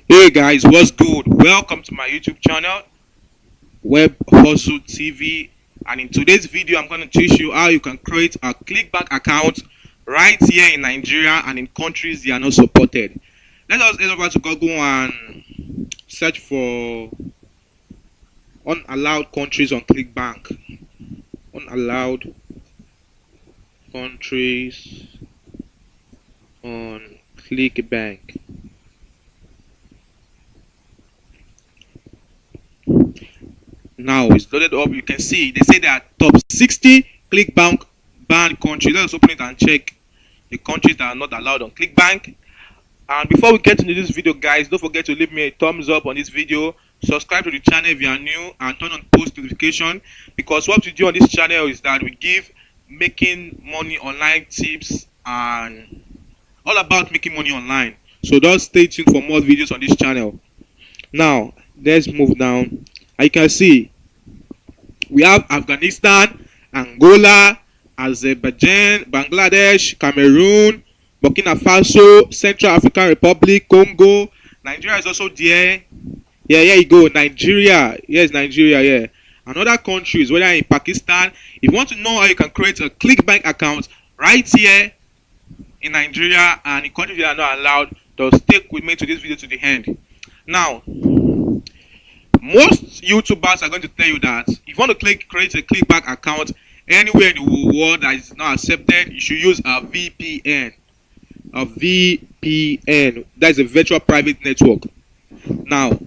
Hey guys, what's good? Welcome to my YouTube channel, Web Hustle TV. And in today's video, I'm going to teach you how you can create a ClickBank account right here in Nigeria and in countries they are not supported. Let us head over to Google and search for unallowed countries on ClickBank. Unallowed countries on ClickBank. Now it's loaded up. You can see they say there are top 60 ClickBank banned countries. Let us open it and check the countries that are not allowed on ClickBank. And before we get into this video, guys, don't forget to leave me a thumbs up on this video. Subscribe to the channel if you are new and turn on post notification, because what we do on this channel is that we give making money online tips and all about making money online. So just stay tuned for more videos on this channel. Now let's move down. As you can see, we have Afghanistan, Angola, Azerbaijan, Bangladesh, Cameroon, Burkina Faso, Central African Republic, Congo. Nigeria is also there. Yeah, here you go. Nigeria. Yes, Nigeria, yeah. And other countries, whether in Pakistan. If you want to know how you can create a ClickBank account right here in Nigeria and in countries that are not allowed, just stick with me to this video to the end. Now, most YouTubers are going to tell you that if you want to create a ClickBank account anywhere in the world that is not accepted, you should use a VPN. A VPN, that is a virtual private network. Now,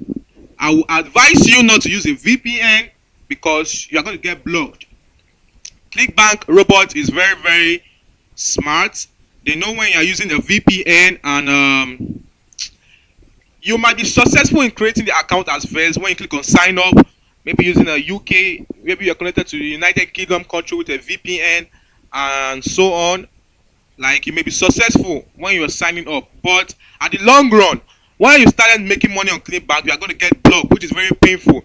I will advise you not to use a VPN because you are going to get blocked. ClickBank robot is very, very smart. They know when you are using a VPN, and you might be successful in creating the account as first. When you click on sign up, maybe using a UK, maybe you're connected to the United Kingdom country with a VPN and so on. Like, you may be successful when you're signing up, but at the long run, when you started making money on ClickBank, you are going to get blocked, which is very painful.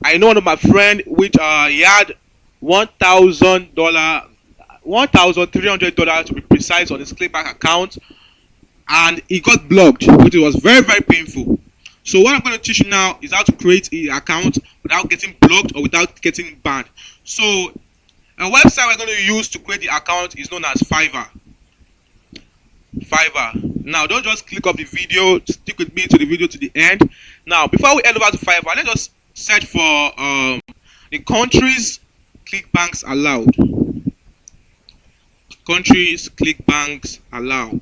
I know one of my friend which he had $1,000, $1,300 to be precise, on his ClickBank account, and he got blocked, which was very, very painful. So what I'm going to teach you now is how to create an account without getting blocked or without getting banned. So a website we're going to use to create the account is known as Fiverr. Now don't just click up the video, stick with me to the video to the end. Now before we head over to Fiverr, let's just search for the countries ClickBanks allowed. Countries ClickBanks allowed.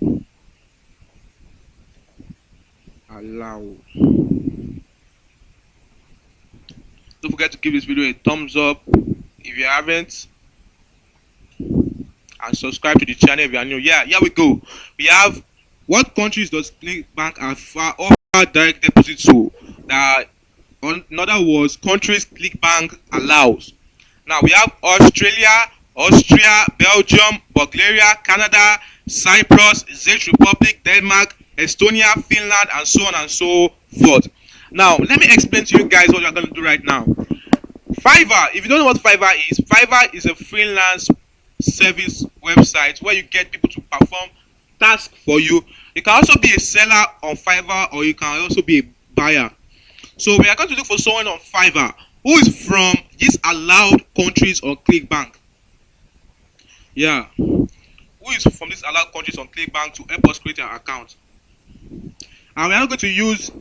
Don't forget to give this video a thumbs up if you haven't, and subscribe to the channel if you are new. Yeah, here we go. We have, what countries does ClickBank offer direct deposit to? In other words, countries ClickBank allows. Now we have Australia, Austria, Belgium, Bulgaria, Canada, Cyprus, Czech Republic, Denmark, Estonia, Finland, and so on and so forth. Now let me explain to you guys what you're going to do right now. Fiverr, if you don't know what Fiverr is a freelance service website where you get people to perform tasks for you. You can also be a seller on Fiverr, or you can also be a buyer. So we are going to look for someone on Fiverr who is from these allowed countries on ClickBank. Yeah, who is from these allowed countries on ClickBank to help us create an account. And we are not going to use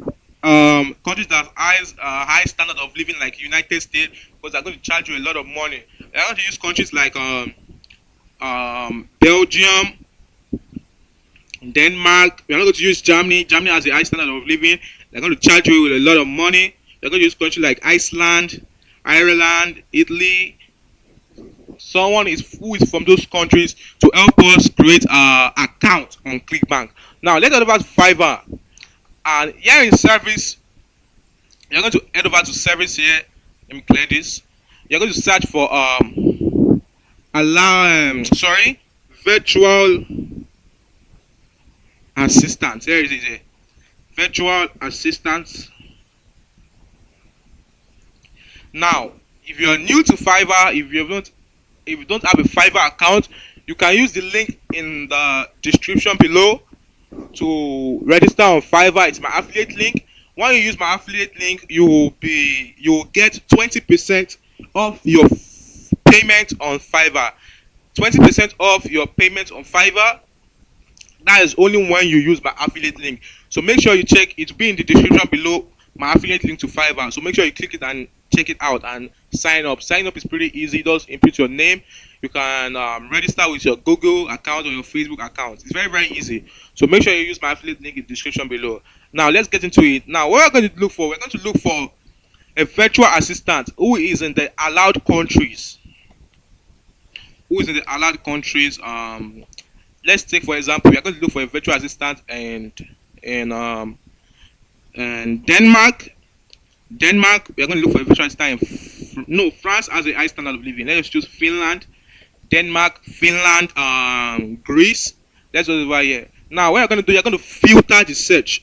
countries that have high standard of living like United States, because they're going to charge you a lot of money. We are going to use countries like Belgium, Denmark. We are not going to use Germany. Germany has a high standard of living. They're going to charge you with a lot of money. They're going to use countries like Iceland, Ireland, Italy. Someone who is from those countries to help us create an account on ClickBank. Now let's head over to Fiverr, and here in service, you're going to head over to service here. Let me clear this. You're going to search for virtual assistant. Here it is here. Virtual assistants. Now, if you're new to Fiverr, if you don't have a Fiverr account, you can use the link in the description below to register on Fiverr. It's my affiliate link. When you use my affiliate link, you will get 20% of your payment on Fiverr. 20% off your payment on Fiverr. That is only when you use my affiliate link. So make sure you check. It will be in the description below, my affiliate link to Fiverr. So make sure you click it and check it out and sign up. Sign up is pretty easy. Just input your name. You can register with your Google account or your Facebook account. It's very, very easy. So make sure you use my affiliate link in the description below. Now let's get into it. Now what we're going to look for, we're going to look for a virtual assistant who is in the allowed countries. Who is in the allowed countries? Let's take for example, we are going to look for a virtual assistant and Denmark. Denmark, we are going to look for a virtual assistant no, France has a high standard of living. Let's choose Finland, Denmark, Finland, Greece. Let's go over here. Now what you're going to do, you're going to filter the search,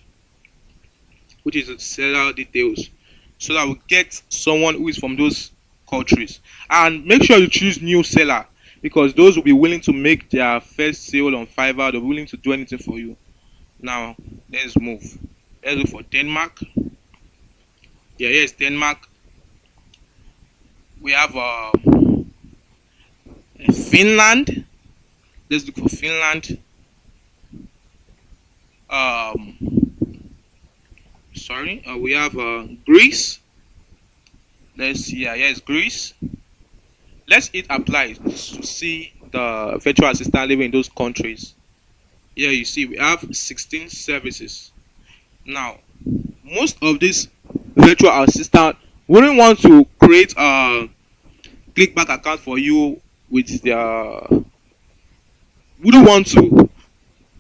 which is seller details, so that we get someone who is from those countries. And make sure you choose new seller, because those will be willing to make their first sale on Fiverr. They're willing to do anything for you. Now let's move. Let's go for Denmark. Yeah, here's Denmark. We have Finland. Let's look for Finland. We have Greece. Let's see. Yeah, here's Greece. Let's hit apply to see the virtual assistant living in those countries. Here you see we have 16 services. Now, most of these virtual assistant wouldn't want to create a ClickBank account for you with their. Wouldn't want to.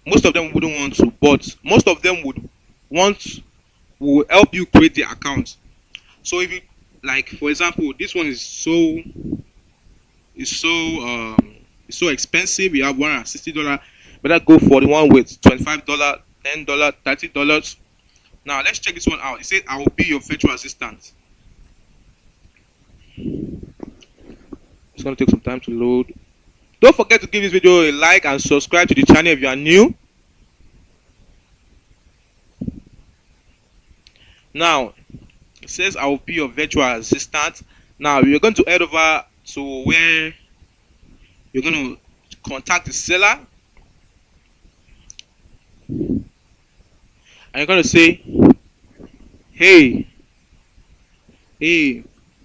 Most of them wouldn't want to, but most of them will help you create the account. So if you like, for example, this one is so it's so expensive. You have $160. Better go for the one with $25, $10, $30. Now let's check this one out. It says I will be your virtual assistant. It's gonna take some time to load. Don't forget to give this video a like and subscribe to the channel if you are new. Now it says I will be your virtual assistant. Now you're going to head over to where you're going to contact the seller, and you're going to say, hey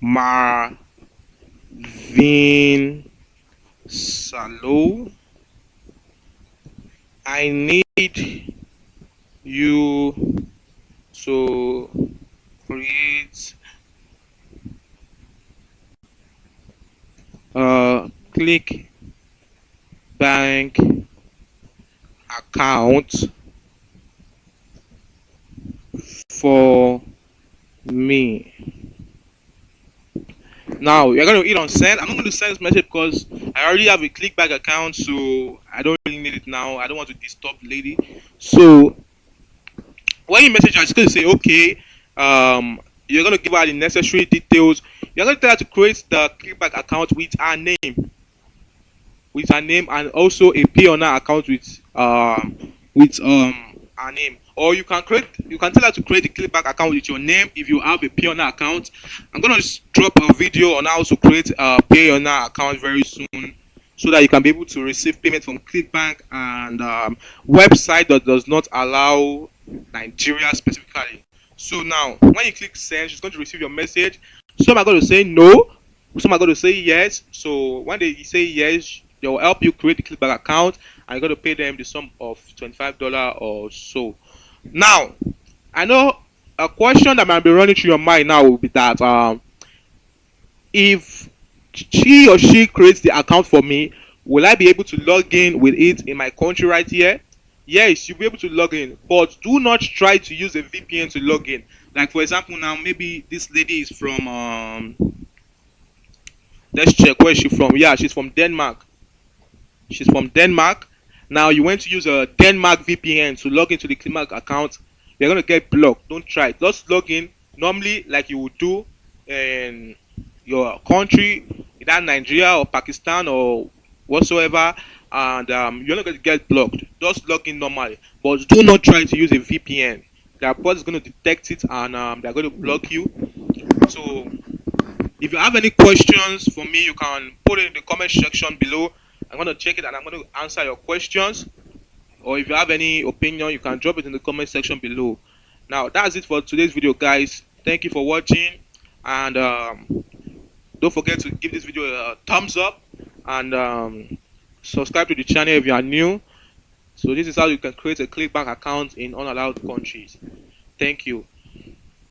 Marvin Salo, I need you to create a ClickBank account for me. Now you're going to hit on send. I'm not going to send this message because I already have a ClickBank account, so I don't really need it now. I don't want to disturb the lady. So when you message her, it's going to say okay. You're going to give her the necessary details. You're going to tell her to create the ClickBank account with her name, and also a pay on her account with her name. Or you can tell her to create the ClickBank account with your name if you have a pay on her account. I'm gonna just drop a video on how to create a pay on her account very soon, so that you can be able to receive payment from ClickBank and website that does not allow Nigeria specifically. So now when you click send, she's going to receive your message. Some are going to say no, some are going to say yes. So when they say yes, they will help you create the ClickBank account, and you're going to pay them the sum of $25 or so. Now, I know a question that might be running through your mind now will be that if she or she creates the account for me, will I be able to log in with it in my country right here? Yes, you'll be able to log in, but do not try to use a VPN to log in. Like for example, now maybe this lady is from let's check where she's from. Yeah, she's from Denmark. She's from Denmark. Now you want to use a Denmark VPN to log into the ClickBank account. You're gonna get blocked. Don't try it. Just log in normally like you would do in your country, either Nigeria or Pakistan or whatsoever, and you're not going to get blocked. Just log in normally, but do not try to use a VPN. their bot is going to detect it, and they're going to block you. So if you have any questions for me, you can put it in the comment section below. I'm going to check it and I'm going to answer your questions. Or if you have any opinion, you can drop it in the comment section below. Now that's it for today's video, guys. Thank you for watching, and don't forget to give this video a thumbs up, and subscribe to the channel if you are new. So this is how you can create a ClickBank account in unallowed countries. Thank you.